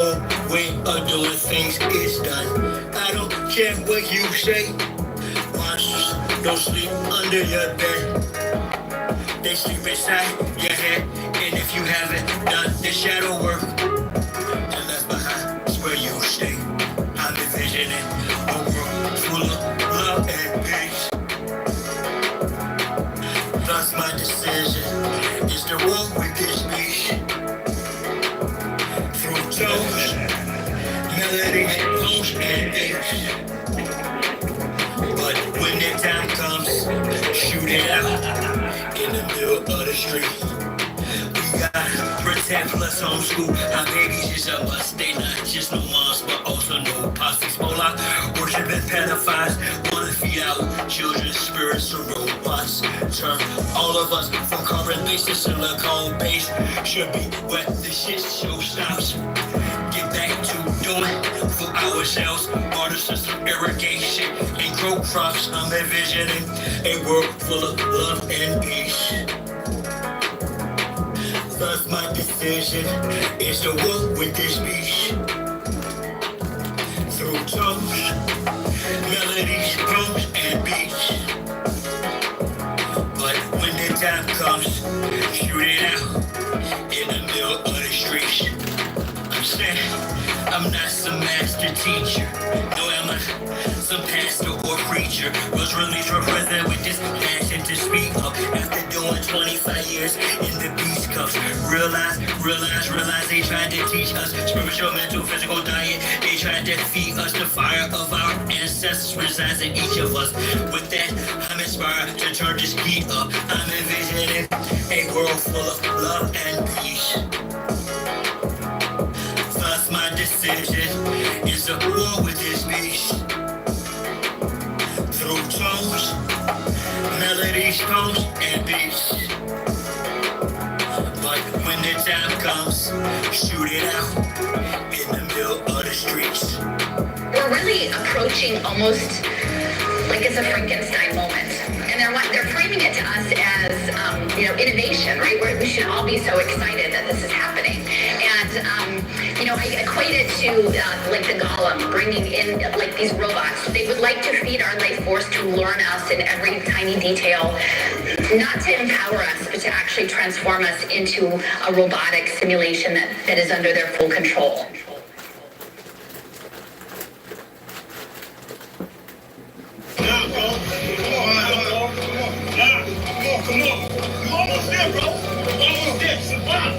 way of doing things is done. I don't care what you say. Monsters don't sleep under your bed. They sleep inside your head. And if you haven't done the shadow work and left behind is where you stay. I'm envisioning a world full of love and peace. Thus my decision is to walk with this beast. Through tones, melodies, tones, and beats. But when the time comes, shoot it out in the middle of the street. We got pretend plus homeschool. Our babies is a must. They not just no moms, but also no posse. Spola, worshiping pedophiles. Wanna feed out children's spirits of robots. Turn all of us from carbon-based to silicone-based. Should be where the shit show stops. Get back to doing for ourselves. Water system irrigation and grow crops. I'm envisioning a world full of love and peace. Thus my decision is to walk with this beast. Through tones, melodies, poems, and beats. But when the time comes, shoot it out in the middle of the streets. I'm saying I'm not some master teacher, nor am I some pastor or preacher. Was released represent with this passion to speak up after doing 25 years in the beast cuffs. Realize they tried to teach us spiritual, mental, physical diet. They tried to feed us the fire of our ancestors resides in each of us. With that, I'm inspired to turn this beat up. I'm envisioning a world full of love and peace. Thus my decision is to war with this beast. Through tones, melodies, tones, and beats. But when the time comes, shoot it out in the middle of the streets. We're really approaching almost like it's a Frankenstein moment. And they're framing it to us as, innovation, right? Where we should all be so excited that this is happening. And, I equate it to like the golem bringing in like these robots. They would like to feed our life force to learn us in every tiny detail, not to empower us, but to actually transform us into a robotic simulation that is under their full control. Come on. You almost there, bro. Almost there. Survive.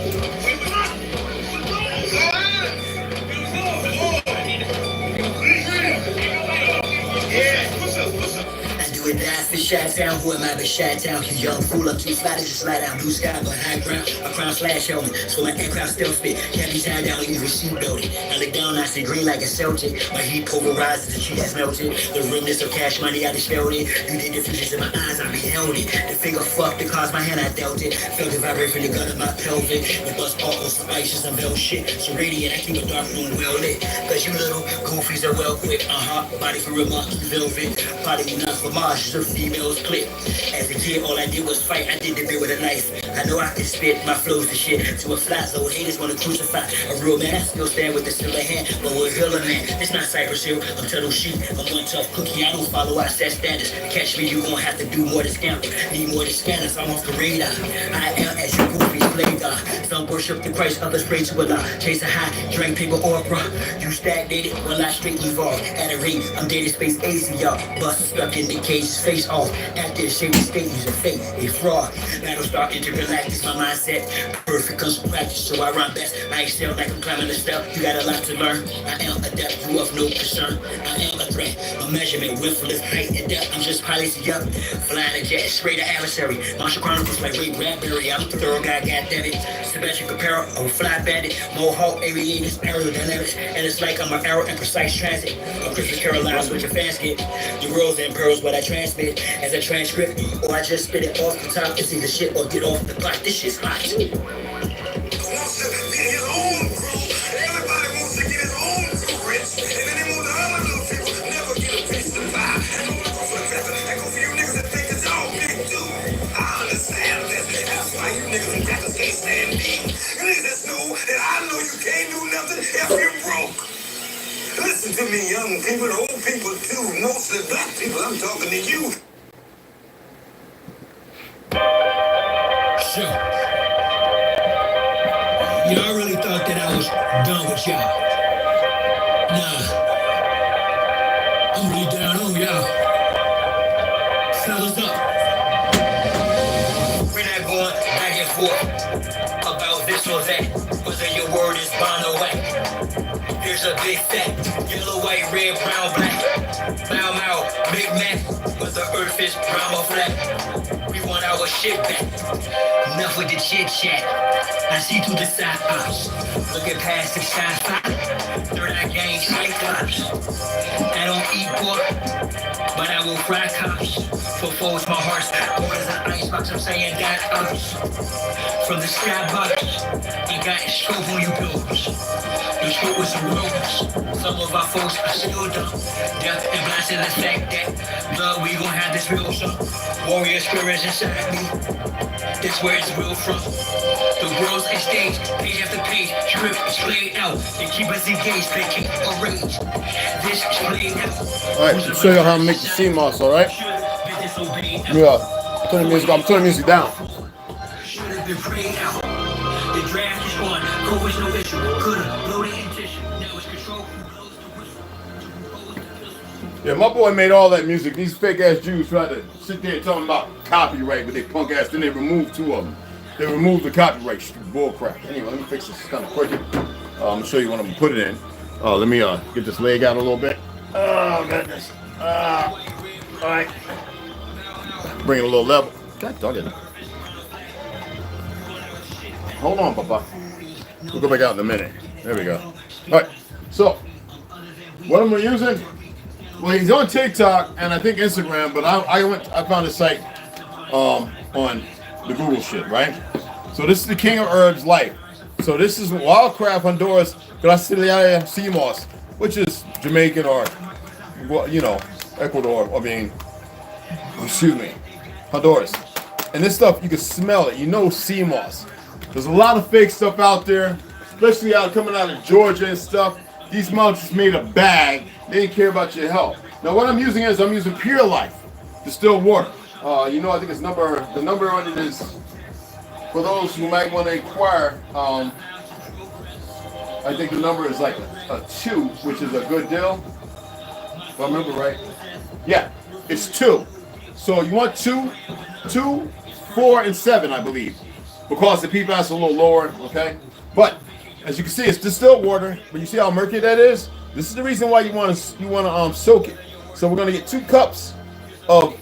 With that for Chi-Town, who am I but Chi-Town? You young fool, up keep sliding, just slide down. Blue sky, but high ground, a crown slash helmet. So my aircraft still spit, can't be tied down, even seat building. I look down, I see green like a Celtic. My heat pulverizes, the sheet has melted. The remnants of cash money, I dispelled it. You did the fusions in my eyes, I beheld it. The finger fucked, the cards, my hand, I dealt it. Felt the vibration, the gun of my pelvic. The bus all on some ice, some bell shit. So radiant, I keep a dark room well lit. Cause you little goofies are well quick, body for remark, velvet. Body not for Mars. The females clip. As a kid, all I did was fight. I did the bit with a knife. I know I can spit my flows to shit to a fly, so haters wanna crucify a real man. I still stand with the silver hand, but we're a man. It's not Cypress Hill, I'm Turtle Sheep. I'm one tough cookie, I don't follow our set standards. Catch me, you gon' have to do more to scam. Need more to scanners, I'm off the radar. I am as your goofy flavor. Some worship the Christ, others pray to Allah. Chase a high, drink paper opera. You stagnated, well I straight evolve. At a rate, I'm data space AC, y'all. Bust stuck in the cage. Face off after the shady state, use a fake, a fraud. Battle start intergalactic, my mindset perfect comes from practice, so I rhyme best. I excel like I'm climbing the step. You got a lot to learn. I am adept, you of no concern. I am a threat, a measurement, width, lift, height, and depth. I'm just piloting up, flying a jet, straight to adversary. Martial Chronicles like Ray Bradbury. I'm a thorough guy, goddammit. Sebastian Capero, I'm a fly bandit. Mohawk, aviators, aerodynamics, and it's like I'm an arrow in precise transit. I'm Christmas Carolines with your fans get. The rose and pearls, what I transmit as a transcript, or I just spit it off the top. It's either shit or get off the pot. This shit's hot. Everybody wants to get his own too rich, and then they move to other little people. Never get a piece of pie. And I'm gonna go for the best. I go for you niggas that think it's all big too. I understand this. That's why you niggas and crackers can't stand me. You niggas that know that I know you can't do nothing. If you talk. Listen to me, young people, old people too, mostly black people. I'm talking to you. So, y'all really thought that I was done with y'all. Nah, I'm really down on y'all. Fellas up. We're not going back and forth about this or that, whether your word is bond or whack. Here's a big fact, yellow, white, red, brown, black. Bow, Mao, Big Mac, but the earth is brown or flat. We want our shit back. Enough with the chit chat. I see through the side eyes. Looking past the sci-fi. Third eye gang cyclops. I don't eat pork, but I will fry cops. For foes, my heart's cold as an icebox. I'm saying that from the skybox. Ain't got scope on you pills. The scope was some ropes. Some of our folks are still dumb. Death and blasting the fact that blood, we gon' have this real some warrior spirits inside me. That's where it's real from. The world's a stage, page after page, script is played out. They keep us engaged, they keep a rage. This is played out. Alright, I'll show you how to make the seamoss, alright? Yeah, turn the music down. Should have been prayed out. The draft is on, go with no issue. Could've blown the intention. Now it's control who blows the whistle. Yeah, my boy made all that music. These fake ass Jews tried to sit there and tell them about copyright, but they punk ass. Then they removed 2 of them. They removed the copyright. Bull crap. Anyway, let me fix this. It's kind of crooked. I'm gonna show you when I'm gonna put it in. Let me get this leg out a little bit. Oh goodness. All right. Bring it a little level. God dog it. Hold on, Papa. We'll go back out in a minute. There we go. All right. So, what am I using? Well, he's on TikTok and I think Instagram, but I found his site on the Google shit, right? So this is the King of Herbs Life. So this is Wildcraft Honduras Brasileira seamoss, which is Jamaican or, well, you know, Ecuador, Honduras. And this stuff, you can smell it. You know seamoss. There's a lot of fake stuff out there, especially coming out of Georgia and stuff. These mountains made a bag. They didn't care about your health. Now what I'm using Pure Life distilled water. You know, I think the number on it is, for those who might want to inquire, I think the number is like a 2, which is a good deal. If I remember right. Yeah, it's 2. So you want 2, 4, and 7, I believe. Because the PFAS is a little lower, okay? But as you can see, it's distilled water, but you see how murky that is? This is the reason why you want to soak it. So we're gonna get 2 cups of.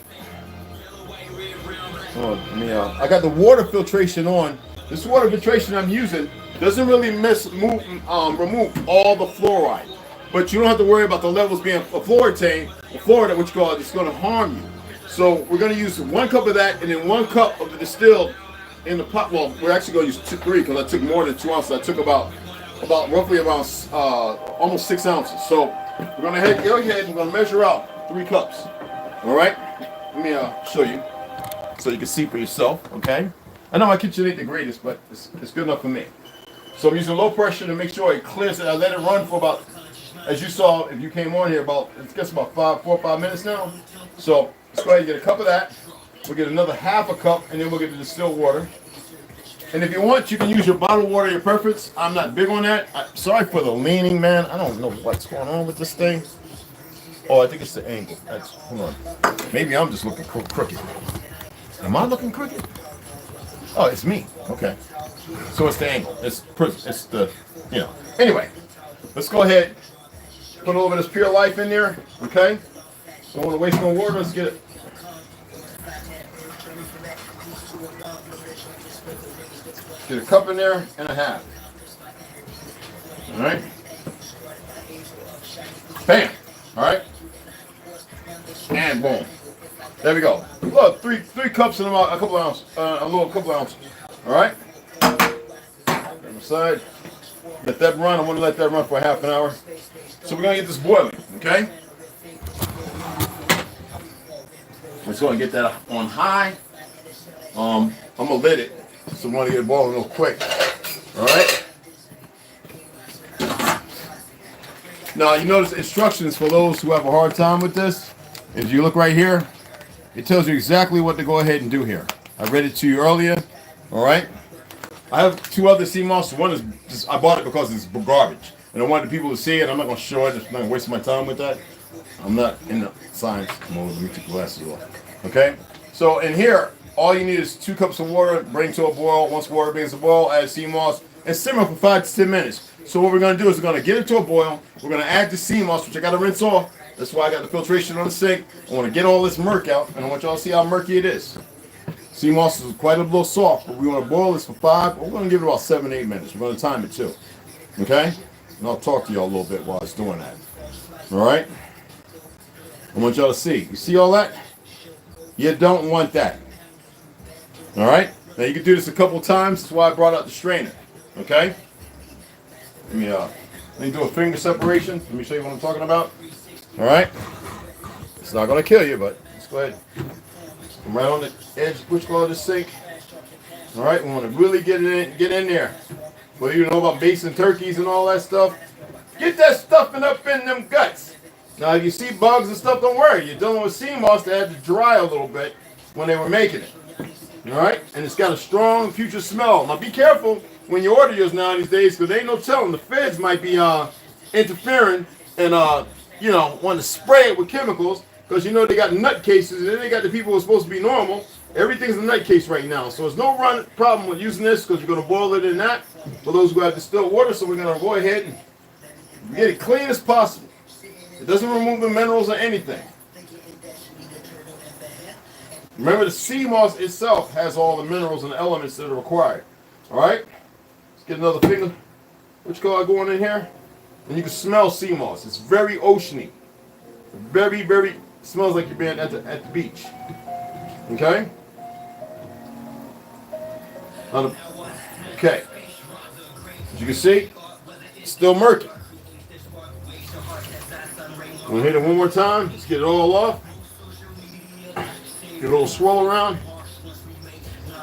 I got the water filtration on. This water filtration I'm using doesn't really remove all the fluoride, but you don't have to worry about the levels being fluoride, which is going to harm you. So we're going to use 1 cup of that and then 1 cup of the distilled in the pot. Well, we're actually going to use 3 because I took more than 2 ounces. I took roughly almost 6 ounces. So we're going to go ahead and we're going to measure out 3 cups. All right. Let me show you so you can see for yourself. Okay. I know my kitchen ain't the greatest, but it's good enough for me. So I'm using low pressure to make sure it clears it. I let it run for about, as you saw, if you came on here, about 4 or 5 minutes now. So let's go ahead and get a cup of that. We'll get another half a cup, and then we'll get the distilled water. And if you want, you can use your bottled water, your perfects. I'm not big on that. Sorry for the leaning, man. I don't know what's going on with this thing. Oh, I think it's the angle. Hold on. Maybe I'm just looking crooked. Am I looking crooked? Oh, it's me. Okay. So it's the angle. It's the, you know. Anyway, let's go ahead. Put a little bit of this Pure Life in there. Okay. Don't want to waste no water. Let's get it. Get a cup in there and a half. All right. Bam. All right. And boom. There we go. Look, three cups and about a couple ounces. Couple ounces. All right. On the side. Let that run. I want to let that run for a half an hour. So we're gonna get this boiling. Okay. We're just gonna get that on high. I'm gonna let it. So we want to get it boiling real quick. All right. Now, you notice instructions for those who have a hard time with this. If you look right here, it tells you exactly what to go ahead and do here. I read it to you earlier. All right. I have 2 other seamoss. One is just, I bought it because it's garbage. And I wanted people to see it. I'm not going to show it. I'm not going to waste my time with that. I'm not in the science mode. Let me take the glasses off. Okay. So in here, all you need is 2 cups of water. Bring to a boil. Once water brings to a boil, add seamoss and simmer for 5 to 10 minutes. So what we're going to do is we're going to get it to a boil. We're going to add the seamoss, which I got to rinse off. That's why I got the filtration on the sink. I want to get all this murk out, and I want y'all to see how murky it is. Seamoss is quite a little soft, but we want to boil this for 5. We're going to give it about 7 to 8 minutes. We're going to time it too. Okay? And I'll talk to y'all a little bit while it's doing that. All right? I want y'all to see. You see all that? You don't want that. All right? Now you can do this a couple times. That's why I brought out the strainer. Okay? Let me do a finger separation. Let me show you what I'm talking about. All right? It's not going to kill you, but let's go ahead. Come right on the edge, which part of the sink. All right? We want to really get in there. Whether you know about basting turkeys and all that stuff, get that stuffing up in them guts. Now, if you see bugs and stuff, don't worry. You're dealing with seamoss that had to dry a little bit when they were making it. All right? And it's got a strong future smell. Now, be careful when you order yours now these days, because there ain't no telling. The feds might be interfering and, want to spray it with chemicals, because, they got nut cases, and then they got the people who are supposed to be normal. Everything's a nut case right now. So there's no problem with using this, because you're going to boil it in that for those who have distilled water. So we're going to go ahead and get it clean as possible. It doesn't remove the minerals or anything. Remember, the seamoss itself has all the minerals and the elements that are required. All right? Let's get another finger. Which color going in here? And you can smell seamoss. It's very oceany. Very, very, smells like you're being at the beach. Okay? Okay. As you can see, it's still murky. I'm going to hit it one more time. Let's get it all off. Get a little swirl around.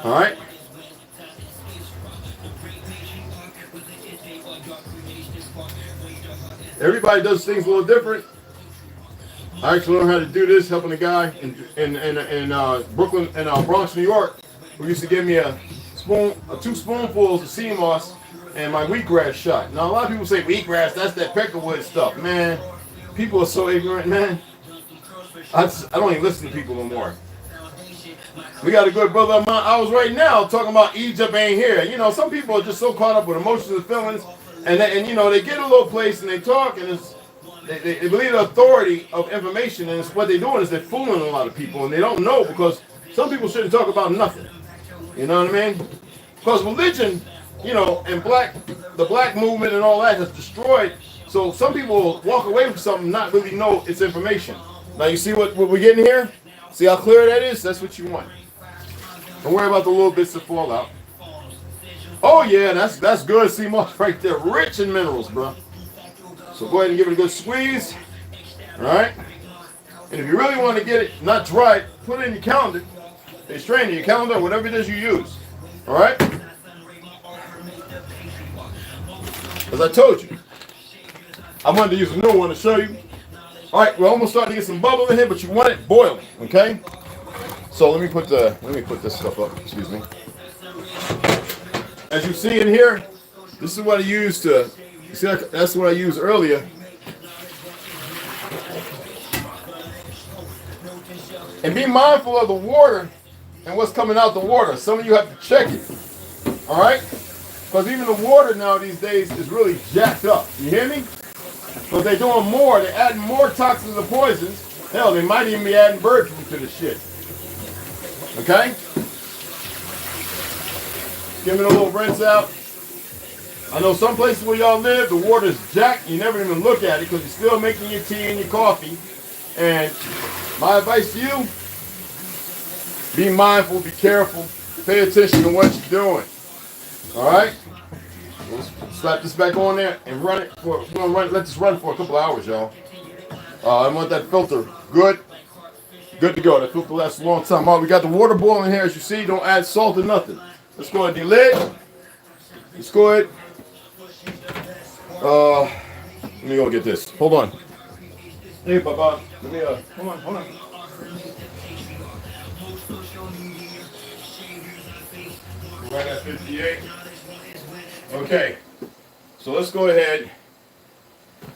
All right. Everybody does things a little different. I actually learned how to do this helping a guy in Brooklyn and Bronx, New York, who used to give me 2 spoonfuls of seamoss and my wheatgrass shot. Now, a lot of people say wheatgrass, that's that peckerwood stuff. Man, people are so ignorant, man. I don't even listen to people no more. We got a good brother of mine. I was right now talking about Egypt ain't here. Some people are just so caught up with emotions and feelings, and they get a little place and they talk, and they believe the authority of information, and what they're doing is they're fooling a lot of people, and they don't know, because some people shouldn't talk about nothing. You know what I mean? Because religion, and the black movement and all that has destroyed. So some people will walk away from something and not really know its information. Now you see what we're getting here? See how clear that is? That's what you want. Don't worry about the little bits that fall out. Oh yeah, that's good seamoss right there. Rich in minerals, bro. So go ahead and give it a good squeeze. All right? And if you really want to get it not dry, put it in your calendar. They strain your calendar, whatever it is you use. All right? As I told you, I wanted to use a new one to show you. All right, we're almost starting to get some bubble in here, but you want it boiling, okay? So let me put this stuff up. Excuse me. As you see in here, this is what I used to. You see, that's what I used earlier. And be mindful of the water and what's coming out the water. Some of you have to check it. All right? Because even the water now these days is really jacked up. You hear me? But they're doing more. They're adding more toxins and poisons. Hell, they might even be adding bird food to the shit. Okay? Give it a little rinse out. I know some places where y'all live, the water is jacked. You never even look at it because you're still making your tea and your coffee. And my advice to you, be mindful, be careful, pay attention to what you're doing. All right? Let's slap this back on there and run it for. Let this run for a couple hours, y'all. I want that filter good to go. That filter lasts a long time. All right, we got the water boiling here, as you see. Don't add salt or nothing. Let's go ahead and delay. Let's go ahead. Let me go get this. Hold on. Hey, Baba. Let me, hold on. Right at 58. Okay. So let's go ahead.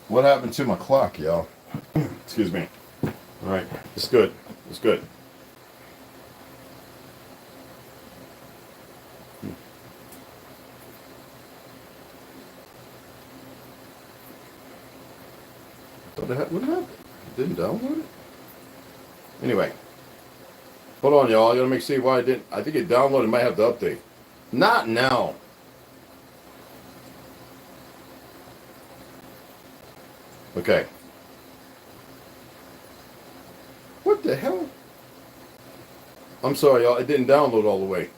What happened to my clock, y'all? Excuse me. All right. It's good. It's good. What happened? Didn't download it? Anyway. Hold on, y'all. I gotta make sure why I didn't. I think it downloaded. Might have to update. Not now. Okay. What the hell? I'm sorry, y'all. It didn't download all the way.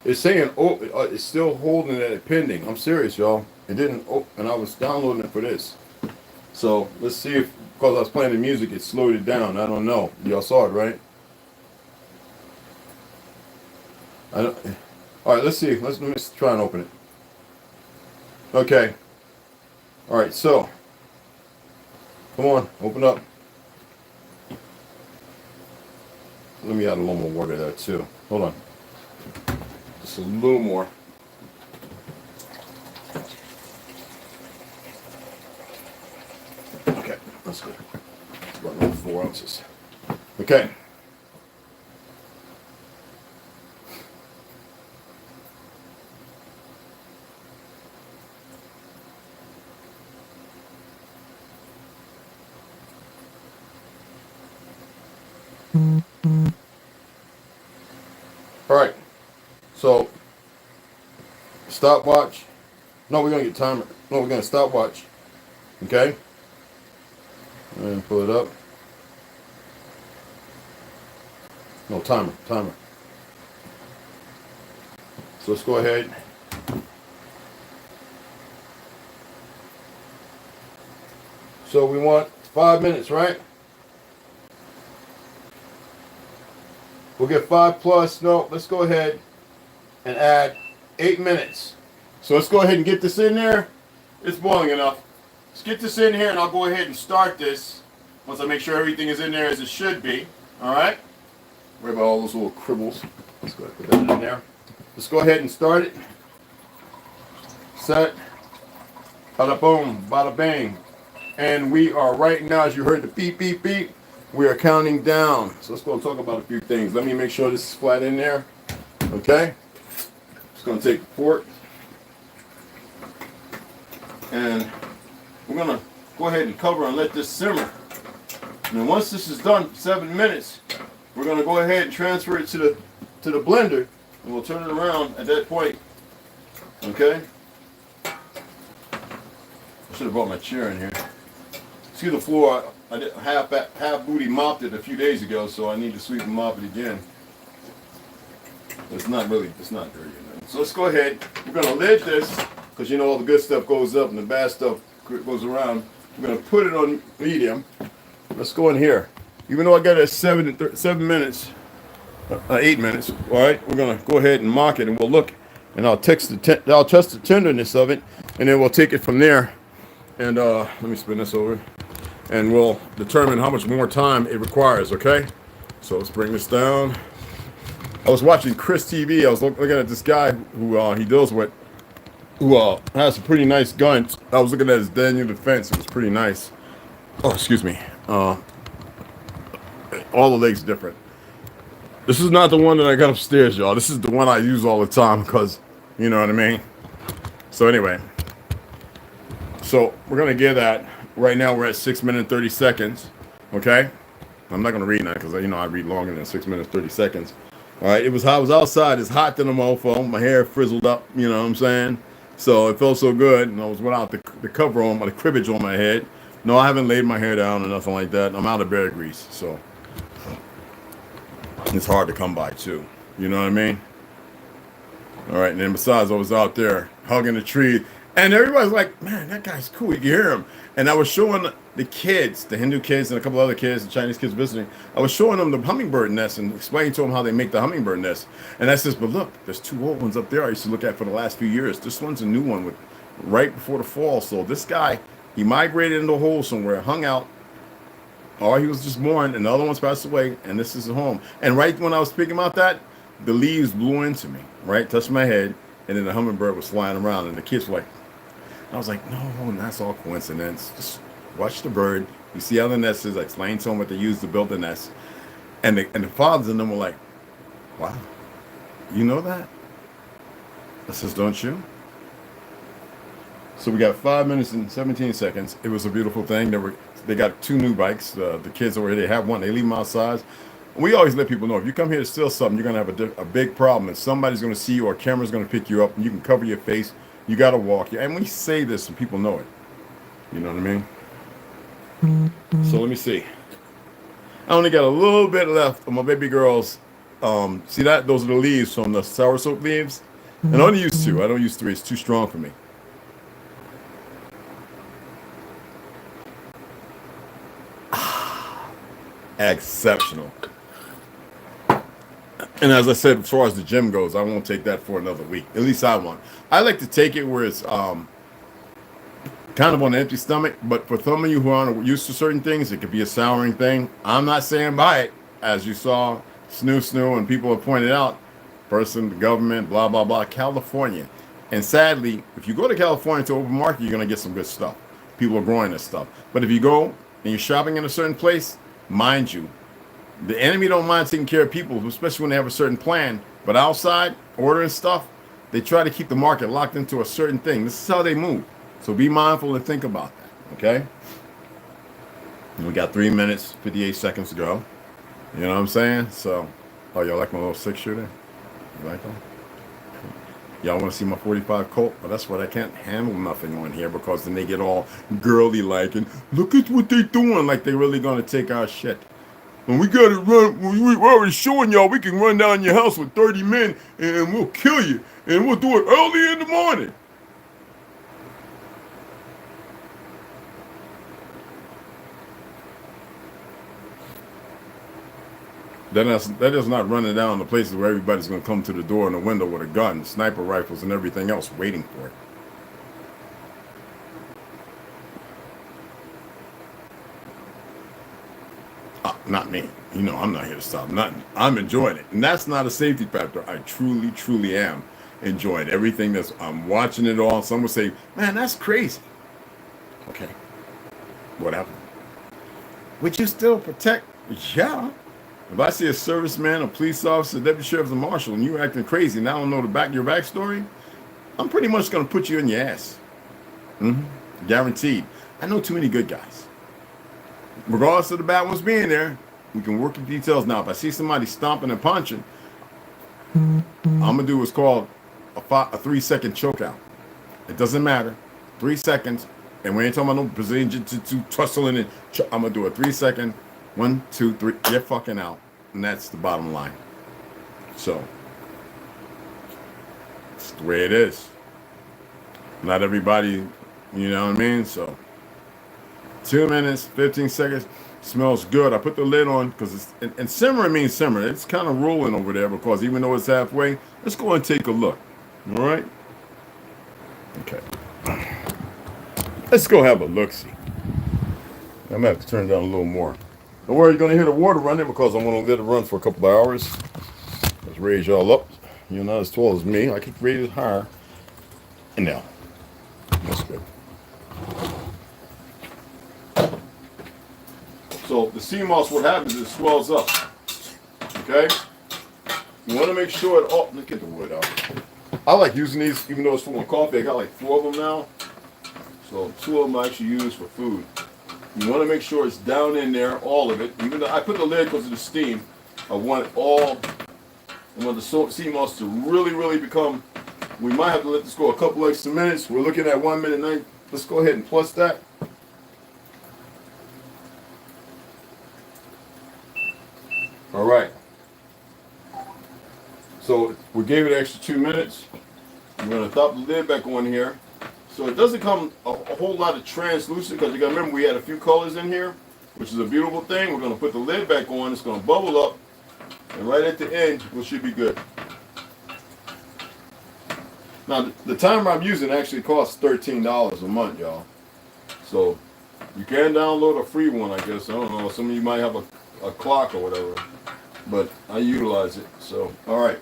It's saying, oh, it's still holding it at pending. I'm serious, y'all. It didn't, and I was downloading it for this. So let's see if, because I was playing the music, it slowed it down. I don't know. Y'all saw it, right? All right, let's see. Let me try and open it. Okay. All right, so. Come on, open up. Let me add a little more water there too. Hold on. Just a little more. Okay, that's good. It's about 4 ounces. Okay. All right, so stopwatch. No, we're gonna get timer. No, we're gonna stopwatch. Okay, and pull it up. No, timer. So let's go ahead. So we want 5 minutes, right? We'll get 5 plus. No, let's go ahead and add 8 minutes. So let's go ahead and get this in there. It's boiling enough. Let's get this in here and I'll go ahead and start this once I make sure everything is in there as it should be. All right? Worry about all those little cribbles. Let's go ahead and put that in there. Let's go ahead and start it. Set. Bada boom, bada bang. And we are right now, as you heard the beep, beep, beep. We are counting down. So let's go and talk about a few things. Let me make sure this is flat in there. Okay. Just going to take the fork. And we're going to go ahead and cover and let this simmer. And then once this is done, 7 minutes, we're going to go ahead and transfer it to the blender. And we'll turn it around at that point. Okay. I should have brought my chair in here. See the floor. I did half booty mopped it a few days ago, so I need to sweep and mop it again. It's not dirty. So let's go ahead. We're gonna lid this, because you know all the good stuff goes up and the bad stuff goes around. We're gonna put it on medium. Let's go in here. Even though I got it at 7 minutes, 8 minutes. All right, we're gonna go ahead and mock it, and we'll look, and I'll test the tenderness of it, and then we'll take it from there. And let me spin this over. And we'll determine how much more time it requires, okay? So let's bring this down. I was watching Chris TV. I was looking at this guy who he deals with, who has some pretty nice guns. I was looking at his Daniel Defense. It was pretty nice. Oh, excuse me. All the legs different. This is not the one that I got upstairs, y'all. This is the one I use all the time because, you know what I mean? So anyway. So we're going to get that. Right now we're at 6 minutes and 30 seconds. Okay, I'm not gonna read that because I read longer than 6 minutes 30 seconds. All right, I was outside. It's hot than a mofo. My hair frizzled up. You know what I'm saying? So it felt so good, and I was without the cover on, the cribbage on my head. No, I haven't laid my hair down or nothing like that. I'm out of bear grease, so it's hard to come by too. You know what I mean? All right, and then besides, I was out there hugging a tree. And everybody's like, man, that guy's cool. You can hear him. And I was showing the kids, the Hindu kids and a couple other kids, the Chinese kids visiting. I was showing them the hummingbird nest and explaining to them how they make the hummingbird nest. And I says, but look, there's 2 old ones up there I used to look at for the last few years. This one's a new one with right before the fall. So this guy He migrated into a hole somewhere, hung out, or he was just born, and the other one's passed away, and this is his home. And right when I was speaking about that, the leaves blew into me, right? Touched my head, and then the hummingbird was flying around, and the kids were like, I was like, no, that's all coincidence. Just watch the bird. You see how the nest is. I explained to them what they used to build the nest. And the fathers in them were like, wow, you know that? I says, don't you? So we got 5 minutes and 17 seconds. It was a beautiful thing. They got 2 new bikes. The kids over here, they have one. They leave them outside. We always let people know, if you come here to steal something, you're going to have a big problem. And somebody's going to see you, or a camera's going to pick you up, and you can cover your face. You got to walk. And we say this so people know it. You know what I mean? So let me see. I only got a little bit left of my baby girls. See that? Those are the leaves from the sour soap leaves. And I only use 2. I don't use 3. It's too strong for me. Exceptional. And as I said, as far as the gym goes, I won't take that for another week. At least I won't. I like to take it where it's kind of on an empty stomach. But for some of you who aren't used to certain things, it could be a souring thing. I'm not saying buy it. As you saw, Snoo, and people have pointed out, person, the government, blah, blah, blah, California. And sadly, if you go to California to open market, you're going to get some good stuff. People are growing this stuff. But if you go and you're shopping in a certain place, mind you, the enemy don't mind taking care of people, especially when they have a certain plan. But outside, ordering stuff, they try to keep the market locked into a certain thing. This is how they move. So be mindful and think about that, okay? And we got 3 minutes, 58 seconds to go. You know what I'm saying? So, oh, y'all like my little 6-shooter? You like them? Y'all want to see my 45 Colt? Well, that's what I can't handle nothing on here, because then they get all girly like, and look at what they doing, like they really going to take our shit. When we got to run, we're already showing y'all we can run down your house with 30 men and we'll kill you. And we'll do it early in the morning. That is not running down the places where everybody's going to come to the door and the window with a gun, sniper rifles, and everything else waiting for it. Not me. You know, I'm not here to stop nothing. I'm enjoying it. And that's not a safety factor. I truly, truly am enjoying everything I'm watching it all. Some will say, man, that's crazy. Okay. What happened? Would you still protect? Yeah. If I see a serviceman, a police officer, deputy sheriff, a marshal, and you're acting crazy and I don't know your backstory, I'm pretty much going to put you in your ass. Guaranteed. I know too many good guys. Regardless of the bad ones being there, we can work the details now. If I see somebody stomping and punching, I'm going to do what's called a 3-second choke out. It doesn't matter. 3 seconds. And we ain't talking about no Brazilian Jiu-Jitsu tussling. I'm going to do a 3-second. 1, 2, 3. You're fucking out. And that's the bottom line. So, it's the way it is. Not everybody, you know what I mean? So, 2 minutes, 15 seconds. Smells good. I put the lid on because it's, and simmering means simmering. It's kind of rolling over there because even though it's halfway, let's go and take a look. All right? Okay. Let's go have a look-see. I'm going to have to turn it down a little more. Don't worry, you're going to hear the water running because I'm going to let it run for a couple of hours. Let's raise y'all up. You're not as tall as me. I can raise it higher. And now. That's good. So the seamoss, what happens is it swells up. Okay? You want to make sure it all. Look at the wood out. I like using these, even though it's for my coffee. I got like 4 of them now. So 2 of them I actually use for food. You want to make sure it's down in there, all of it. Even though I put the lid because of the steam. I want it all. I want the seamoss to really, really become. We might have to let this go a couple extra minutes. We're looking at 1 minute 9. Let's go ahead and plus that. All right. So we gave it an extra 2 minutes. I'm going to drop the lid back on here. So it doesn't come a whole lot of translucent because you got to remember we had a few colors in here, which is a beautiful thing. We're going to put the lid back on. It's going to bubble up. And right at the end, we should be good. Now, the timer I'm using actually costs $13 a month, y'all. So you can download a free one, I guess. I don't know. Some of you might have a clock or whatever, but I utilize it. So, all right.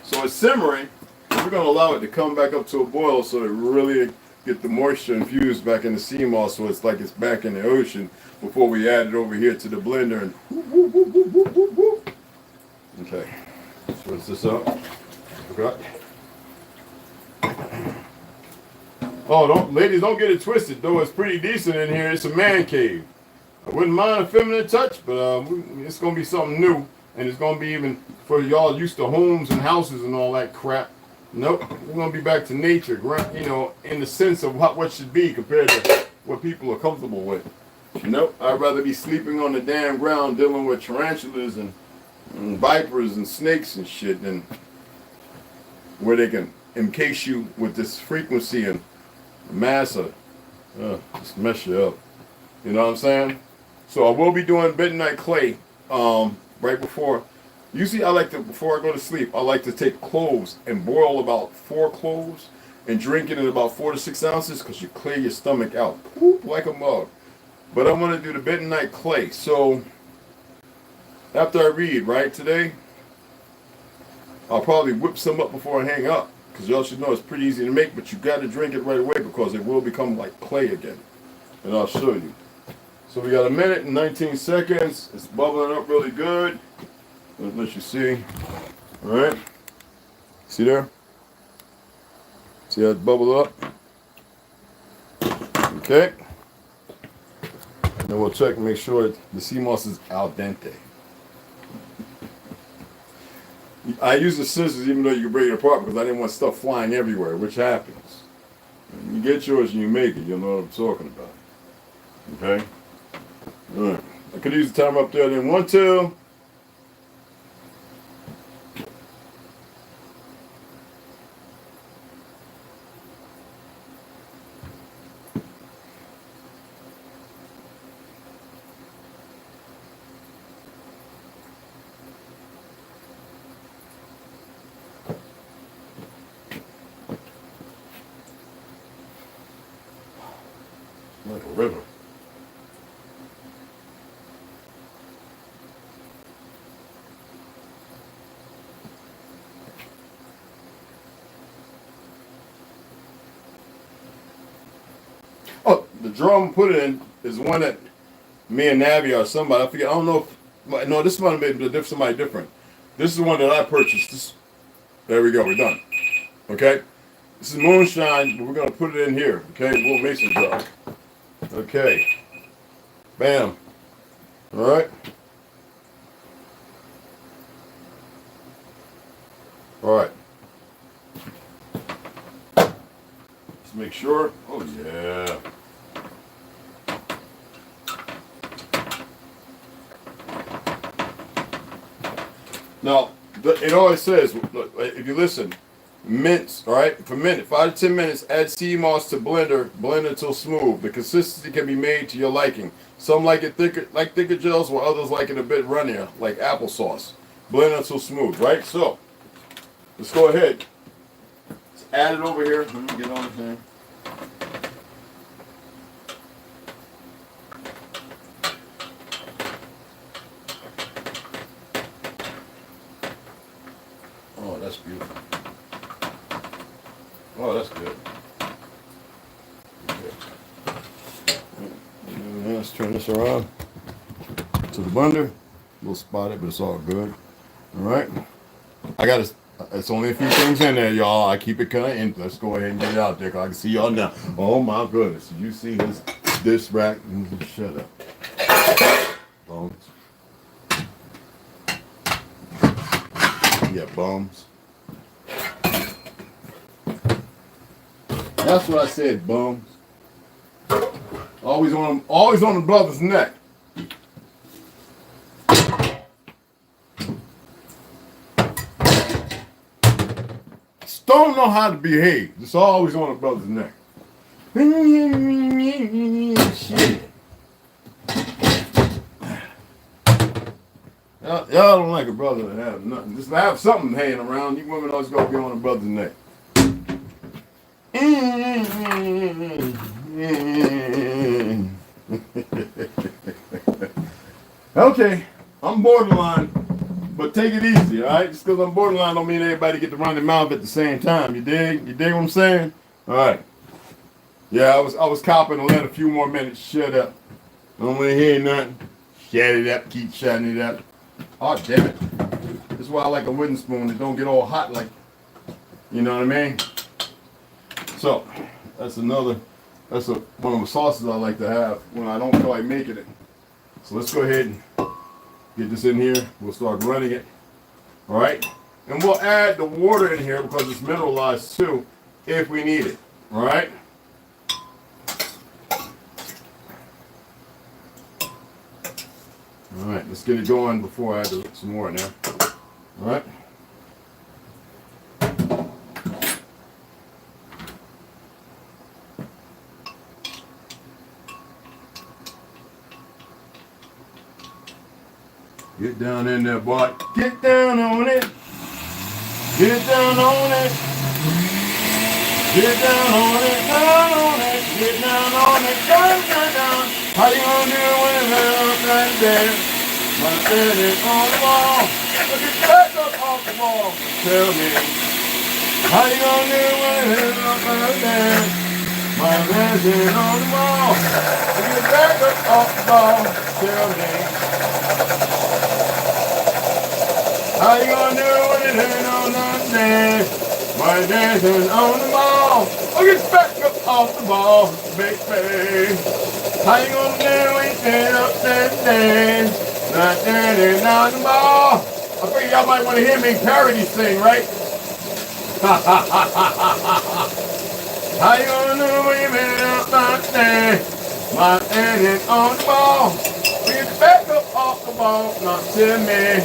So it's simmering. We're going to allow it to come back up to a boil so it really get the moisture infused back in the sea moss, so it's like it's back in the ocean before we add it over here to the blender and whoop, whoop, whoop, whoop, whoop, whoop, whoop. Okay. Switch this up. Okay. Oh, ladies, don't get it twisted, though. It's pretty decent in here. It's a man cave. I wouldn't mind a feminine touch, but it's going to be something new. And it's going to be even for y'all used to homes and houses and all that crap. Nope. We're going to be back to nature, you know, in the sense of what should be compared to what people are comfortable with. Nope. I'd rather be sleeping on the damn ground dealing with tarantulas and vipers and snakes and shit than where they can encase you with this frequency and massa, just mess you up. You know what I'm saying? So I will be doing midnight clay right before. Usually I like to, before I go to sleep, I like to take cloves and boil about 4 cloves and drink it in about 4 to 6 ounces because you clear your stomach out. Poop like a mug. But I'm going to do the midnight clay. So after I read, right, today, I'll probably whip some up before I hang up. Because y'all should know it's pretty easy to make, but you got to drink it right away because it will become like clay again. And I'll show you. So we got 1 minute and 19 seconds. It's bubbling up really good. Let you see. All right. See there? See how it bubbled up? Okay. Then we'll check and make sure that the sea moss is al dente. I use the scissors even though you can break it apart because I didn't want stuff flying everywhere, which happens. You get yours and you make it, you'll know what I'm talking about. Okay? Alright. I could use the timer up there. Then 1, 2. Like a river. Oh, the drum put in is one that me and Navi or somebody, I forget, I don't know if, no, this might have been somebody different. This is the one that I purchased. There we go, we're done. Okay? This is moonshine, but we're going to put it in here. Okay? Little mason jar. Okay. Bam. All right. All right. Let's make sure. Oh, yeah. Now, it always says, look, if you listen, mince, all right? For a minute, 5 to 10 minutes, add sea moss to blender until smooth. The consistency can be made to your liking. Some like it thicker gels, while others like it a bit runnier, like applesauce. Blend until smooth, right? So, let's go ahead. Let's add it over here. Let me get on the thing. Oh, that's beautiful. Oh, that's good. Let's turn this around to the blender. A little spotted, but it's all good. All right. It's only a few things in there, y'all. I keep it kind of in. Let's go ahead and get it out there, 'cause I can see y'all now. Oh, my goodness. You see this rack? Shut up. Bones. Yeah, bums. That's what I said, bums. Always on the brother's neck. Don't know how to behave. It's always on the brother's neck. Shit. Y'all don't like a brother to have nothing. Just have something hanging around. You women always gonna be on a brother's neck. Okay, I'm borderline, but take it easy, all right? Just because I'm borderline don't mean everybody get to run their mouth at the same time. You dig? You dig what I'm saying? All right. Yeah, I was copping to let a few more minutes. Shut up. Don't want to hear nothing. Shut it up. Keep shutting it up. Oh, damn it. This is why I like a wooden spoon. It don't get all hot like, you know what I mean? So, that's one of the sauces I like to have when I don't feel like making it. So let's go ahead and get this in here. We'll start running it. All right? And we'll add the water in here because it's mineralized too if we need it. All right? All right, let's get it going before I add some more in there. All right? Get down in there, boy. Get down on it. Get down on it. Get down on it. Down on it. Get down on it. Down, down, down. How you gonna do when it's up right there? My head is on the wall. Look at back up off the wall. Tell me. How you gonna do when it's up right there? My head is on the wall. Look at back up off the wall. Tell me. How you gonna do when it ain't on nothing? My dancing on the ball. Oh, get back up off the ball, baby. How you gonna do when you stand up and dance? Not dancing on the ball. I figure y'all might want to hear me parody sing, right? How you gonna do when you stand up and dance? My dancing on the ball. Get back up off the ball, not to me.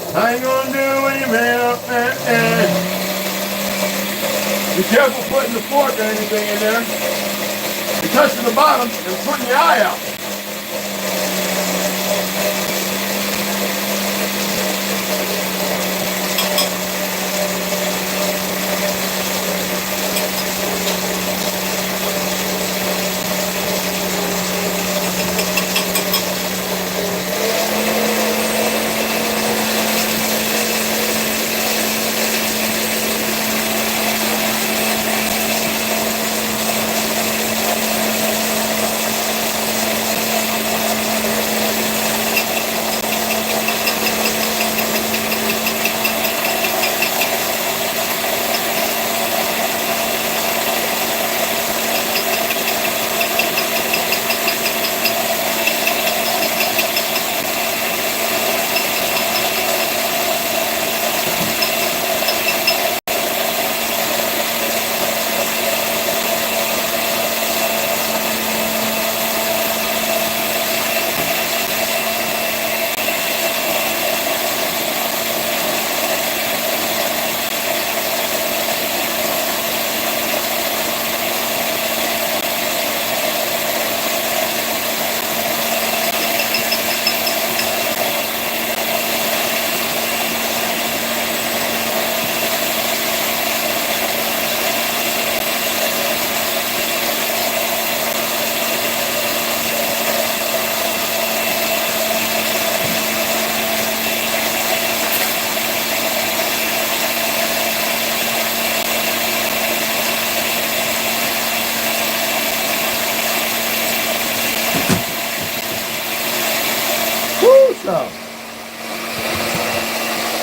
How you gonna do when you man up and dance? Be careful putting the fork or anything in there. You're touching the bottom and putting your eye out.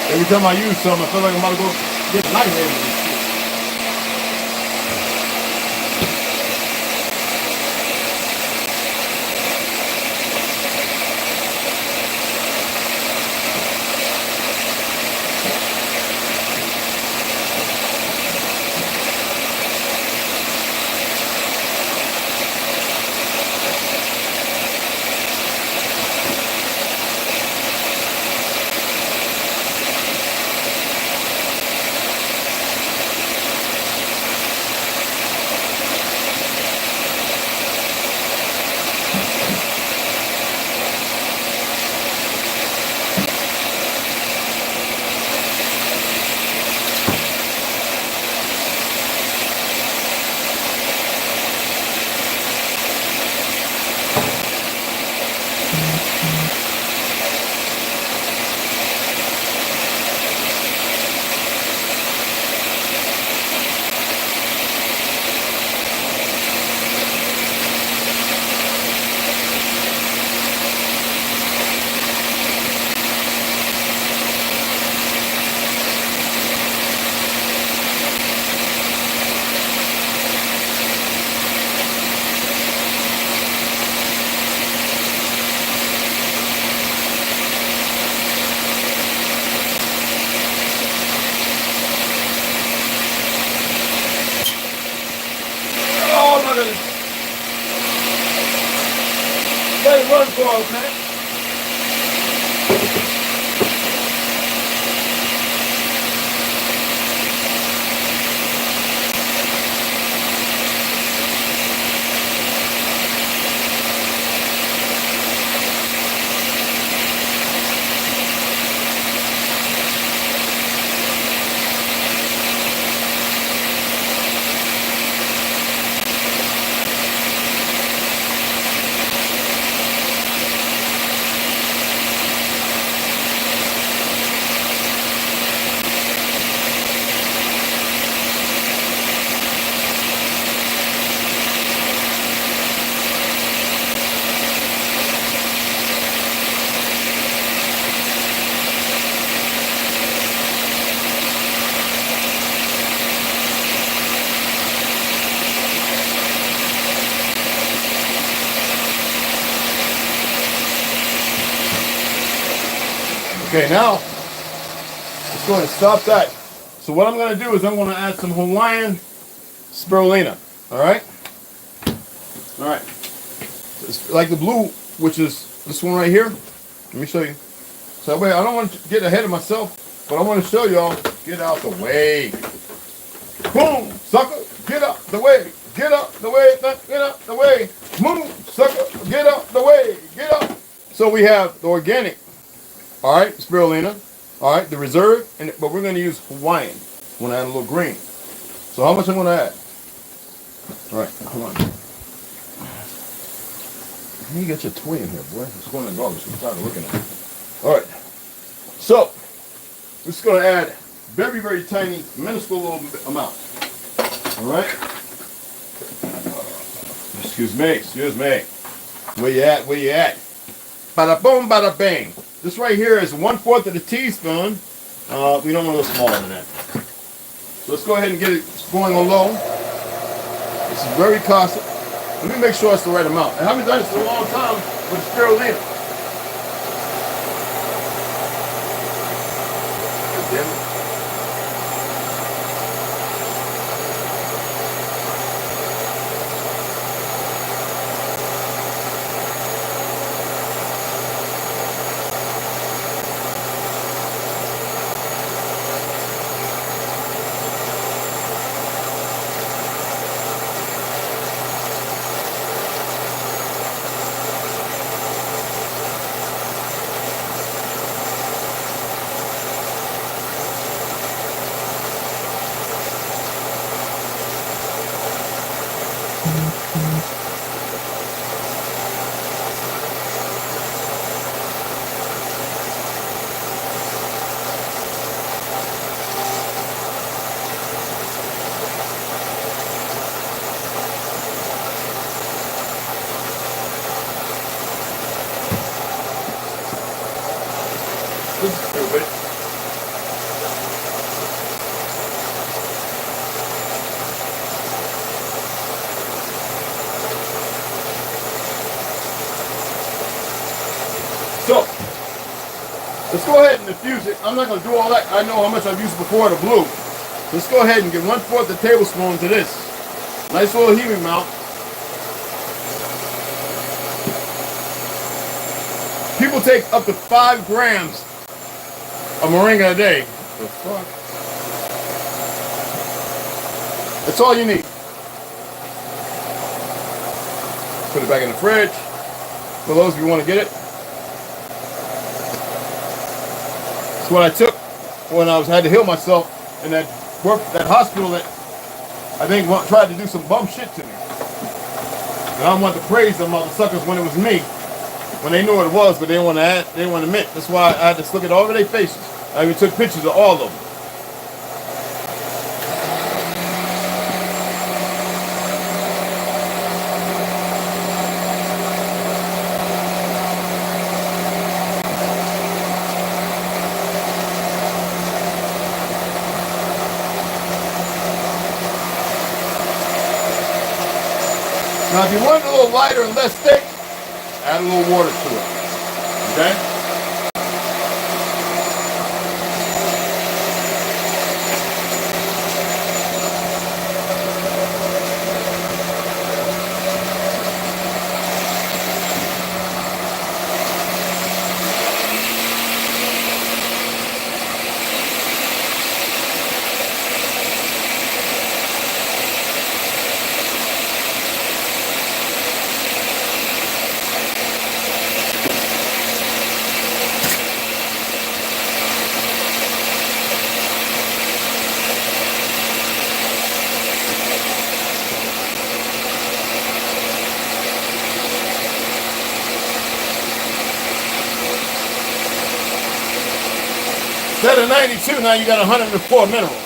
Every time I use something, I feel like I'm about to go get a knife in. let it run for us, man. Okay, now let's go ahead and stop that. So what I'm going to do is I'm going to add some Hawaiian spirulina. All right. All right. It's like the blue, which is this one right here. Let me show you. So that way, I don't want to get ahead of myself, but I want to show y'all. Get out the way. Boom, sucker. Get out the way. Get out the way. Get out the way. Move, sucker. Get out the way. Get out. So we have the organic. All right, spirulina. All right, the reserve, but we're going to use Hawaiian. I'm going to add a little green. So how much I'm going to add? All right, hold on. Let me get your toy in here, boy. It's going in the garbage. I'm tired of looking at it. All right. So we're just going to add very, very tiny, minuscule little amount. All right. Excuse me. Where you at? Where you at? Bada boom, bada bang. This right here is 1/4 of a teaspoon. We don't want to go smaller than that. So let's go ahead and get it going on low. This is very caustic. Let me make sure it's the right amount. I haven't done this in a long time with spirulina. Damn it. This is stupid. So, let's go ahead and infuse it. I'm not going to do all that. I know how much I've used before, the blue. Let's go ahead and get 1/4 a tablespoon to this. Nice little heating amount. People take up to 5 grams of moringa a day. The fuck? That's all you need. Put it back in the fridge. For those of you who want to get it. It's what I took when I had to heal myself in that hospital that I think tried to do some bum shit to me. And I don't want to praise them motherfuckers when it was me. When they knew what it was, but they didn't want to admit. That's why I had to look at all of their faces. I even took pictures of all of them. Now, if you want it a little lighter and less thick, add a little water to it. Okay? Instead of 92, now you got 104 minerals.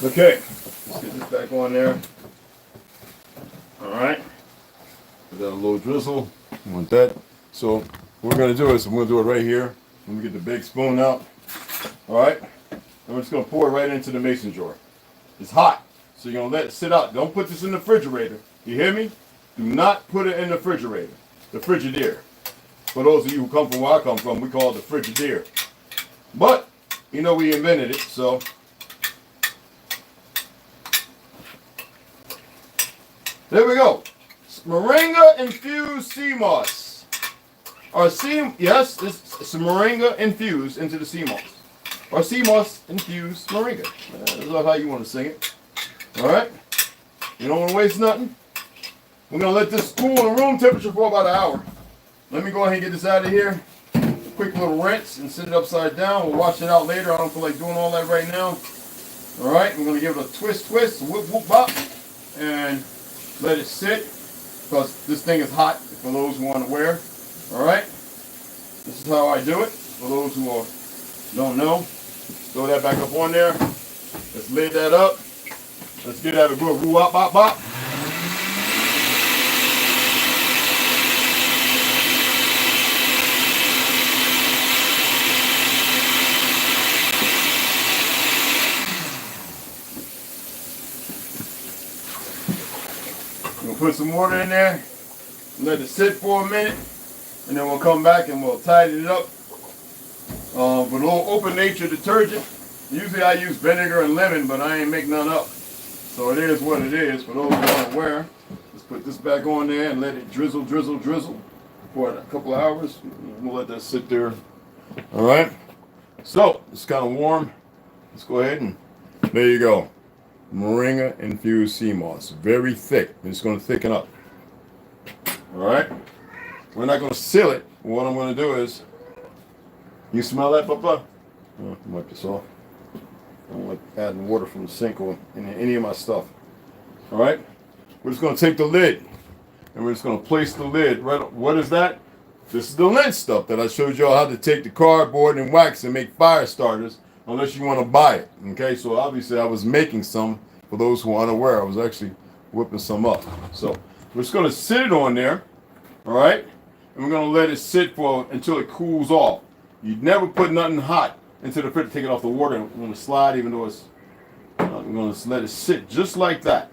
Okay, let's get this back on there. All right, we got a little drizzle. You want that? So what we're gonna do is I'm gonna do it right here. Let me get the big spoon out. All right, and we're just gonna pour it right into the mason jar. It's hot, so you're gonna let it sit out. Don't put this in the refrigerator. You hear me? Do not put it in the refrigerator. The Frigidaire. For those of you who come from where I come from, we call it the Frigidaire. But you know we invented it, so. There we go. Moringa infused seamoss. Or yes, it's moringa infused into the seamoss. Or seamoss infused moringa. That's not how you want to sing it. Alright? You don't want to waste nothing. We're going to let this cool in room temperature for about an hour. Let me go ahead and get this out of here. Quick little rinse and set it upside down. We'll wash it out later. I don't feel like doing all that right now. Alright? We're going to give it a twist, whoop, whoop, bop. And let it sit, because this thing is hot for those who aren't aware. Alright? This is how I do it. For those who don't know, throw that back up on there. Let's lid that up. Let's get that a good woo-wop, bop, bop. We'll put some water in there, let it sit for a minute, and then we'll come back and we'll tidy it up. With a little open nature detergent. Usually I use vinegar and lemon, but I ain't make none up. So it is what it is. For those who aren't aware, let's put this back on there and let it drizzle, drizzle, drizzle for a couple of hours. We'll let that sit there. All right. So it's kind of warm. Let's go ahead and there you go. Moringa infused sea moss, very thick. It's going to thicken up. All right, we're not going to seal it. What I'm going to do is, you smell that, Papa? Oh, wipe this off. I don't like adding water from the sink or in any of my stuff. All right, we're just going to take the lid and we're just going to place the lid right. What is that? This is the lint stuff that I showed y'all how to take the cardboard and wax and make fire starters. Unless you want to buy it, okay? So obviously I was making some. For those who are unaware, I was actually whipping some up. So we're just going to sit it on there, all right? And we're going to let it sit for until it cools off. You never put nothing hot into the fridge. Take it off the water. I'm going to slide, even though it's. I'm going to let it sit just like that.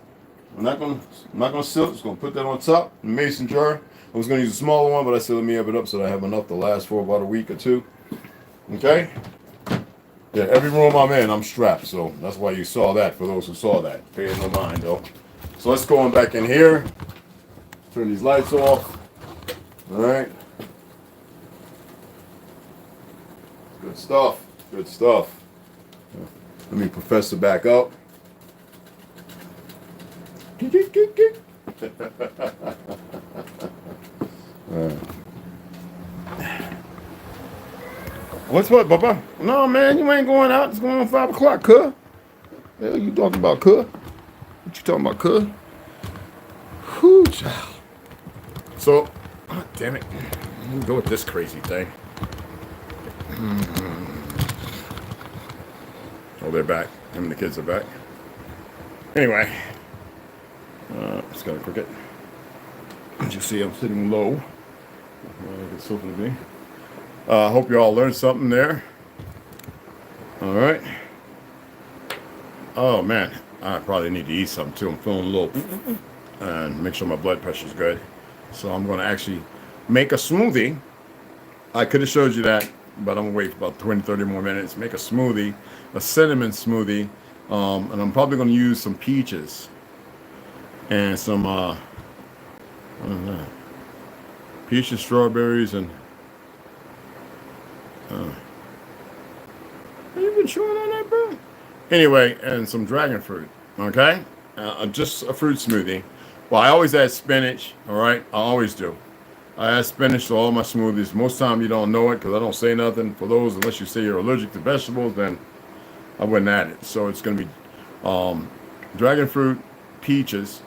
I'm not going to seal it. Just going to put that on top in the mason jar. I was going to use a smaller one, but I said let me have it up so that I have enough to last for about a week or two. Okay. Yeah, every room I'm in, I'm strapped, so that's why you saw that, for those who saw that. Pay it no mind, though. So let's go on back in here. Turn these lights off. All right. Good stuff. Good stuff. Let me professor back up. All right. What's what, Papa? No, man, you ain't going out. It's going on 5 o'clock, cuh. The hell you talking about, cuh? What you talking about, cuh? Whew, child. So, oh, damn it. Let me go with this crazy thing. Oh, they're back. Him and the kids are back. Anyway. Just got a cricket. As you see, I'm sitting low. It's so to be. I hope you all learned something there. All right. Oh, man. I probably need to eat something, too. I'm feeling a little... and make sure my blood pressure's good. So I'm going to actually make a smoothie. I could have showed you that, but I'm going to wait for about 20, 30 more minutes. Make a smoothie, a cinnamon smoothie, And I'm probably going to use some peaches and some what is that? Peaches, strawberries, and are you even chewing on that, bro? Anyway, and some dragon fruit. Okay, just a fruit smoothie. Well, I always add spinach. All right, I always do. I add spinach to all my smoothies. Most time you don't know it because I don't say nothing. For those, unless you say you're allergic to vegetables, then I wouldn't add it. So it's going to be dragon fruit, peaches,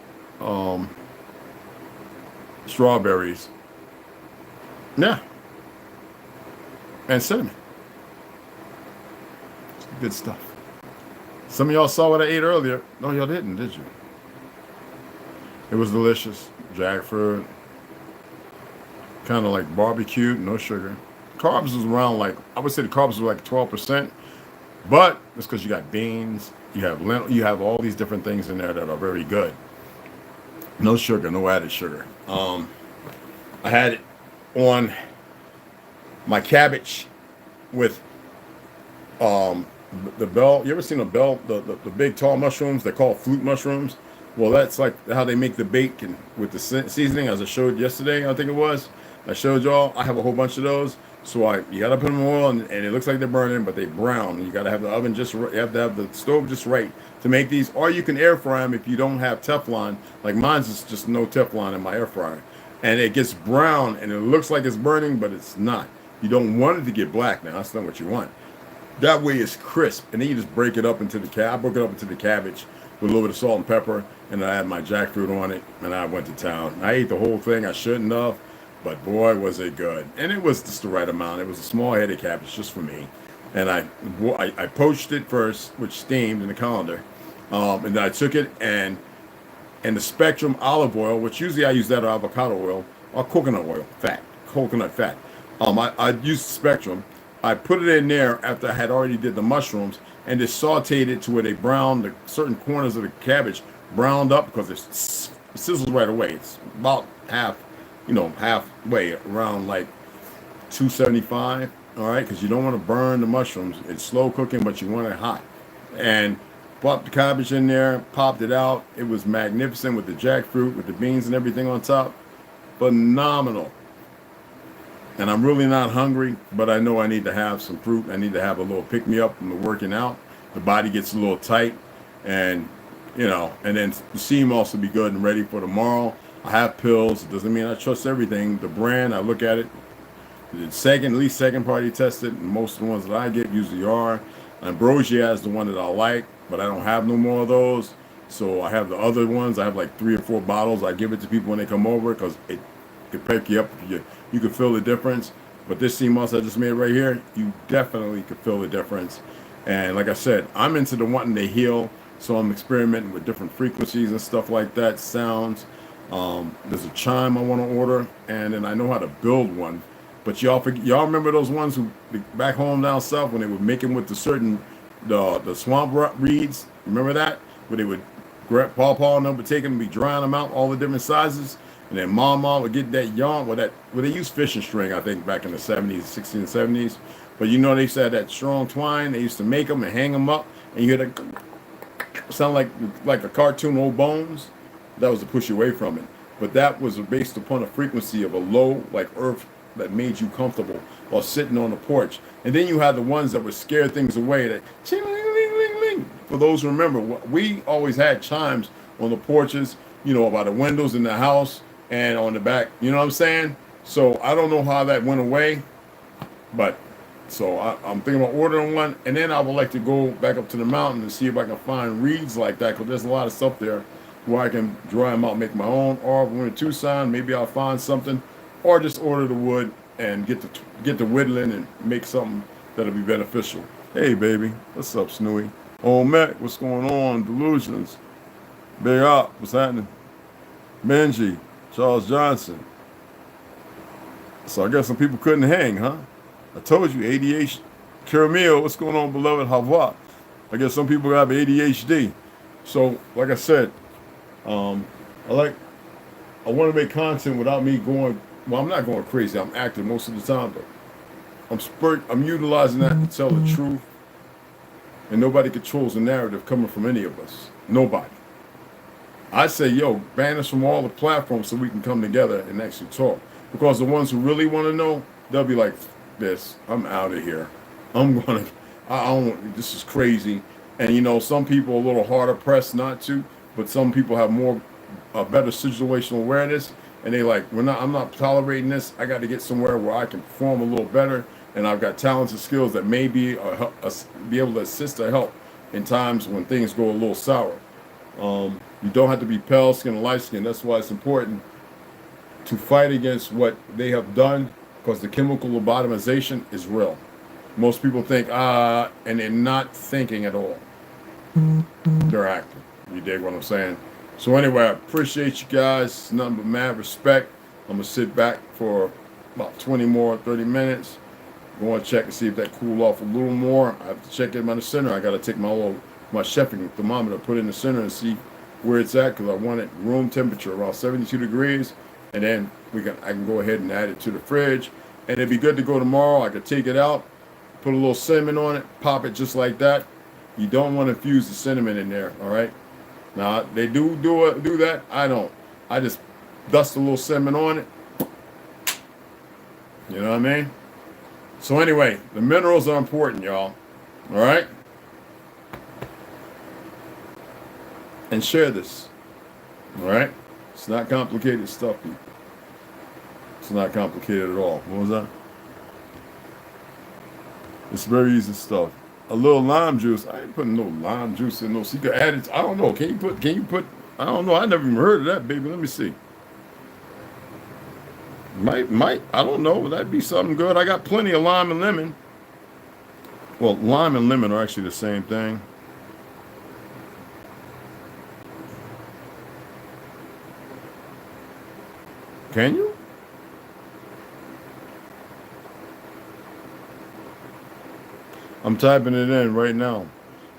strawberries, yeah, and cinnamon. Good stuff. Some of y'all saw what I ate earlier. No, y'all didn't, did you? It was delicious. Jackfruit, kind of like barbecued, no sugar. Carbs was around like, I would say the carbs were like 12%, but it's because you got beans, you have lentil, you have all these different things in there that are very good. No sugar, no added sugar. I had it on my cabbage with the bell. You ever seen a bell? The big tall mushrooms? They're called flute mushrooms. Well, that's like how they make the bacon with the seasoning, as I showed yesterday. I think it was. I showed y'all. I have a whole bunch of those. So you gotta put them in oil, and it looks like they're burning, but they brown. You gotta have the oven just right. You have to have the stove just right to make these. Or you can air fry them if you don't have Teflon. Like mine's is just no Teflon in my air fryer, and it gets brown, and it looks like it's burning, but it's not. You don't want it to get black. Now that's not what you want. That way it's crisp, and then you just break it up into the I broke it up into the cabbage with a little bit of salt and pepper, and I had my jackfruit on it, and I went to town. I ate the whole thing. I shouldn't have, but boy, was it good. And it was just the right amount. It was a small-headed cabbage just for me. And I poached it first, which steamed in the colander. And then I took it and the Spectrum olive oil, which usually I use that or avocado oil or coconut oil, coconut fat. I used Spectrum. I put it in there after I had already did the mushrooms and just sauteed it to where they browned the certain corners of the cabbage browned up because it sizzles right away. It's about halfway around like 275. All right, because you don't want to burn the mushrooms. It's slow cooking, but you want it hot. And popped the cabbage in there, popped it out. It was magnificent with the jackfruit, with the beans and everything on top. Phenomenal. And I'm really not hungry, but I know I need to have some fruit. I need to have a little pick-me-up from the working out. The body gets a little tight, and and then the seamoss will be good and ready for tomorrow. I have pills. It doesn't mean I trust everything. The brand, I look at it. At least second party tested, and most of the ones that I get usually are. Ambrosia is the one that I like, but I don't have no more of those. So I have the other ones. I have like 3 or 4 bottles. I give it to people when they come over because it could pick you up. You can feel the difference. But this seamoss I just made right here, you definitely could feel the difference. And like I said, I'm into the wanting to heal, so I'm experimenting with different frequencies and stuff like that, sounds. There's a chime I want to order, and then I know how to build one. But y'all remember those ones who back home down south when they would make them with the swamp reeds? Remember that? Where they would grab paw and them would take them and be drying them out, all the different sizes, and then mama would get that yarn where they used fishing string, I think, back in the 70s, 60s and 70s. But they used to have that strong twine. They used to make them and hang them up, and you hear that sound like a cartoon Old Bones. That was to push you away from it. But that was based upon a frequency of a low, like earth, that made you comfortable while sitting on the porch. And then you had the ones that would scare things away, that ching-ling-ling-ling-ling. For those who remember, we always had chimes on the porches, by the windows in the house and on the back, you know what I'm saying? So I don't know how that went away, but so I'm thinking about ordering one, and then I would like to go back up to the mountain and see if I can find reeds like that, because there's a lot of stuff there where I can dry them out, make my own, or if we're in Tucson, maybe I'll find something, or just order the wood and get the whittling and make something that'll be beneficial. Hey, baby. What's up, Snooey? Oh, Mac, what's going on? Delusions. Big Up, what's happening? Benji, Charles Johnson. So I guess some people couldn't hang, huh? I told you, ADHD. Caramel, what's going on, beloved? Hava. I guess some people have ADHD. So, like I said, I want to make content without me going. Well, I'm not going crazy. I'm active most of the time, but I'm utilizing that to tell the truth. and nobody controls the narrative coming from any of us. Nobody. I say, yo, ban us from all the platforms so we can come together and actually talk. Because the ones who really want to know, they'll be like, this, I'm out of here. I don't, this is crazy. And you know, some people are a little harder pressed not to, but some people have a better situational awareness, and they like, I'm not tolerating this. I got to get somewhere where I can perform a little better, and I've got talents and skills that may be able to assist or help in times when things go a little sour. You don't have to be pale skin or light skin. That's why it's important to fight against what they have done, because the chemical lobotomization is real. Most people think, and they're not thinking at all. They're acting. You dig what I'm saying? So anyway, I appreciate you guys. Nothing but mad respect. I'm going to sit back for about 20 more, 30 minutes. Go and check and see if that cool off a little more. I have to check it in the center. I got to take my chefing thermometer, put it in the center and see where it's at, because I want it room temperature around 72 degrees. And then I can go ahead and add it to the fridge. And it'd be good to go tomorrow. I could take it out, put a little cinnamon on it, pop it just like that. You don't want to infuse the cinnamon in there, all right? Now, they do that. I don't. I just dust a little cinnamon on it. You know what I mean? So anyway, the minerals are important, y'all. All right? And share this. All right? It's not complicated stuff, people. It's not complicated at all. What was that? It's very easy stuff. A little lime juice. I ain't putting no lime juice in no secret added. I don't know. Can you put? I don't know. I never even heard of that, baby. Let me see. Might. I don't know. Would that be something good? I got plenty of lime and lemon. Well, lime and lemon are actually the same thing. Can you? I'm typing it in right now.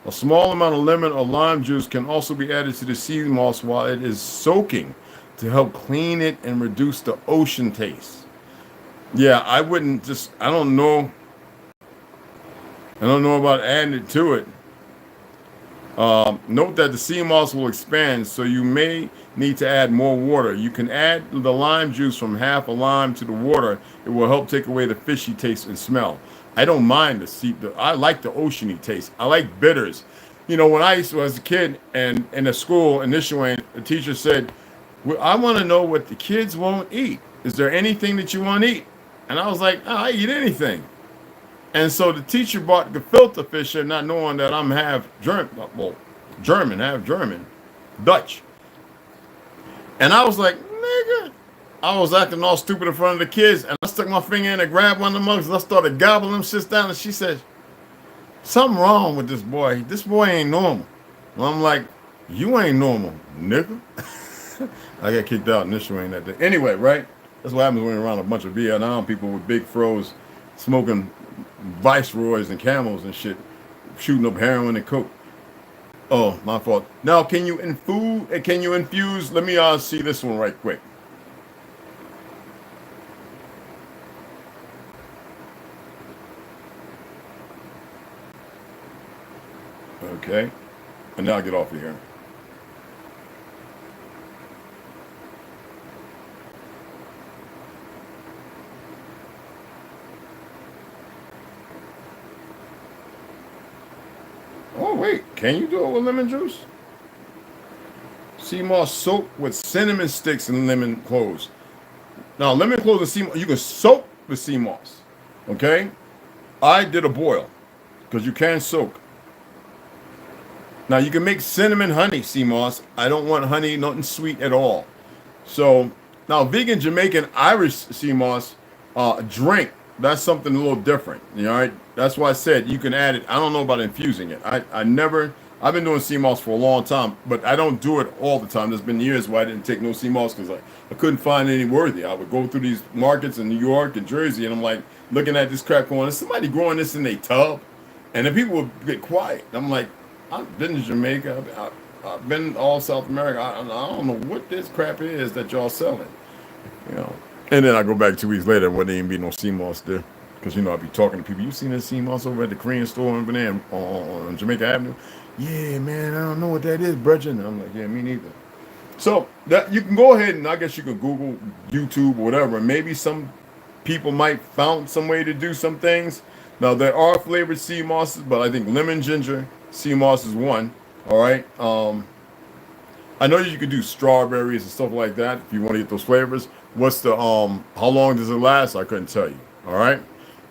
A small amount of lemon or lime juice can also be added to the sea moss while it is soaking to help clean it and reduce the ocean taste. Yeah, I don't know about adding it to it. Note that the sea moss will expand, so you may need to add more water. You can add the lime juice from half a lime to the water. It will help take away the fishy taste and smell. I don't mind I like the oceany taste. I like bitters. You know, when I was a kid and in a school initially, the teacher said, well, I want to know what the kids won't eat. Is there anything that you want to eat? And I was like, I eat anything. And so the teacher bought gefilte fish, not knowing that I'm half German, Dutch. And I was like, nigga. I was acting all stupid in front of the kids, and I stuck my finger in and grabbed one of the mugs, and I started gobbling them shits down, and she said, something wrong with this boy. This boy ain't normal. And I'm like, you ain't normal, nigga. I got kicked out initially that day. Anyway, right? That's what happens when you're around a bunch of Vietnam people with big fros, smoking Viceroys and Camels and shit, shooting up heroin and coke. Oh, my fault. Now, can you infuse? Let me see this one right quick. Okay, and now get off of here. Oh wait, can you do it with lemon juice? Sea moss soap with cinnamon sticks and lemon cloves. Now lemon cloves and sea moss, you can soak the sea moss. Okay, I did a boil because you can soak. Now you can make cinnamon honey sea moss. I don't want honey, nothing sweet at all. So now vegan Jamaican Irish sea moss drink. That's something a little different. You know, right? That's why I said you can add it. I don't know about infusing it. I've been doing sea moss for a long time, but I don't do it all the time. There's been years where I didn't take no sea moss because I couldn't find any worthy. I would go through these markets in New York and Jersey, and I'm like looking at this crap going, is somebody growing this in their tub? And then people would get quiet. I'm like, I've been to Jamaica. I've been all South America. I don't know what this crap is that y'all selling. You know. And then I go back 2 weeks later, wouldn't even be no sea moss there. Because, you know, I'll be talking to people. You seen that seamoss over at the Korean store over there on Jamaica Avenue? Yeah, man, I don't know what that is, brethren. And I'm like, yeah, me neither. So that you can go ahead and I guess you can Google, YouTube, or whatever. And maybe some people might found some way to do some things. Now, there are flavored sea mosses, but I think lemon ginger sea moss is one. All right. I know you could do strawberries and stuff like that if you want to get those flavors. What's the how long does it last? I couldn't tell you. All right.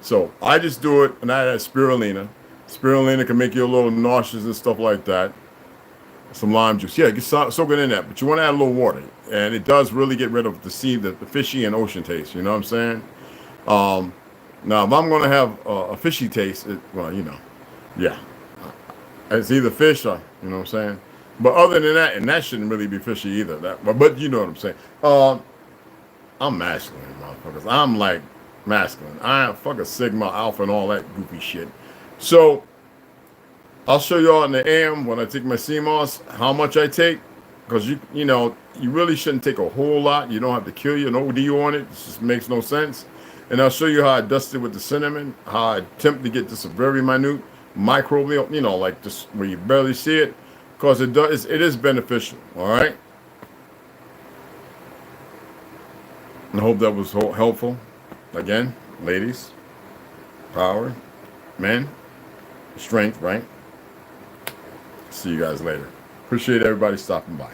So I just do it, and I add spirulina. Spirulina can make you a little nauseous and stuff like that. Some lime juice. Yeah, soak it in that, but you want to add a little water, and it does really get rid of the fishy and ocean taste. You know what I'm saying? Now, if I'm going to have a fishy taste, well, you know, yeah, it's either fish or, you know what I'm saying? But other than that, and that shouldn't really be fishy either. But you know what I'm saying? I'm masculine, motherfuckers. I'm like masculine. I am fucking Sigma, Alpha, and all that goofy shit. So I'll show y'all in the AM when I take my seamoss how much I take, because you know you really shouldn't take a whole lot. You don't have to kill you an OD on it. It just makes no sense. And I'll show you how I dust it with the cinnamon, how I attempt to get just a very minute microbial, you know, like just where you barely see it, because it is beneficial. All right. I hope that was helpful. Again, ladies, power, men, strength, right? See you guys later. Appreciate everybody stopping by.